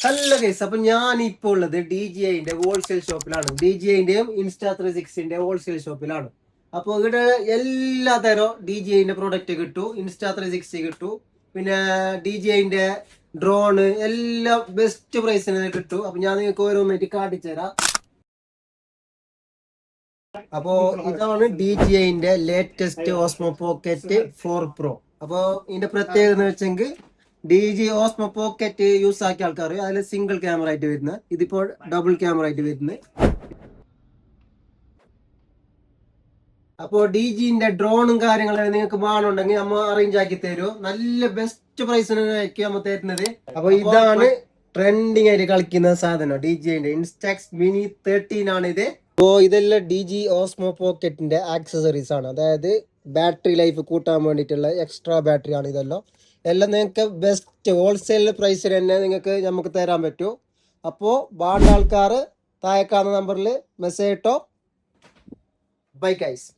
നല്ല കേസ്. അപ്പൊ ഞാൻ ഇപ്പൊ ഉള്ളത് DJIന്റെ ഹോൾസെയിൽ ഷോപ്പിലാണ്. DJIന്റെയും Insta360ന്റെ ഹോൾസെയിൽ ഷോപ്പിലാണ്. അപ്പൊ ഇവിടെ എല്ലാ തരം DJIന്റെ പ്രൊഡക്റ്റ് കിട്ടും. Insta360 കിട്ടും. പിന്നെ DJIന്റെ ഡ്രോണ് എല്ലാം ബെസ്റ്റ് പ്രൈസിന് കിട്ടും. അപ്പൊ ഞാൻ നിങ്ങൾക്ക് ഓരോന്നായിട്ട് കാണിച്ചു തരാം. അപ്പോ ഇതാണ് DJIന്റെ ലേറ്റസ്റ്റ് ഓസ്മോ പോക്കറ്റ് 4 Pro. അപ്പൊ ഇതിന്റെ പ്രത്യേകത എന്ന് വെച്ചെങ്കിൽ DJI ഓസ്മോ പോക്കറ്റ് യൂസ് ആക്കിയ ആൾക്കാർ അതിൽ സിംഗിൾ ക്യാമറ ആയിട്ട് വരുന്നത്, ഇതിപ്പോൾ ഡബിൾ ക്യാമറ ആയിട്ട് വരുന്നത്. അപ്പോൾ DJIന്റെ ഡ്രോണും കാര്യങ്ങളും നിങ്ങൾക്ക് വേണമെന്നുണ്ടെങ്കിൽ നമ്മൾ അറേഞ്ച് ആക്കി തരും. നല്ല ബെസ്റ്റ് പ്രൈസിനായിരിക്കും നമ്മൾ തരുന്നത്. അപ്പൊ ഇതാണ് ട്രെൻഡിങ് ആയിട്ട് കളിക്കുന്ന സാധനം. DJIന്റെ ഇൻസ്റ്റാക്സ് മിനി 13 ആണ് ഇത്. അപ്പോൾ ഇതെല്ലാം DJI ഓസ്മോ പോക്കറ്റിന്റെ ആക്സസറീസ് ആണ്. അതായത് ബാറ്ററി ലൈഫ് കൂട്ടാൻ വേണ്ടിയിട്ടുള്ള എക്സ്ട്രാ ബാറ്ററി ആണ് ഇതെല്ലാം. എല്ലാം നിങ്ങൾക്ക് ബെസ്റ്റ് ഹോൾസെയിൽ പ്രൈസിൽ തന്നെ നമുക്ക് തരാൻ പറ്റും. അപ്പോൾ വേണ്ട ആൾക്കാർ താഴെ കാണുന്ന നമ്പറിൽ മെസ്സേജ് ഇട്ടോ. Bye guys.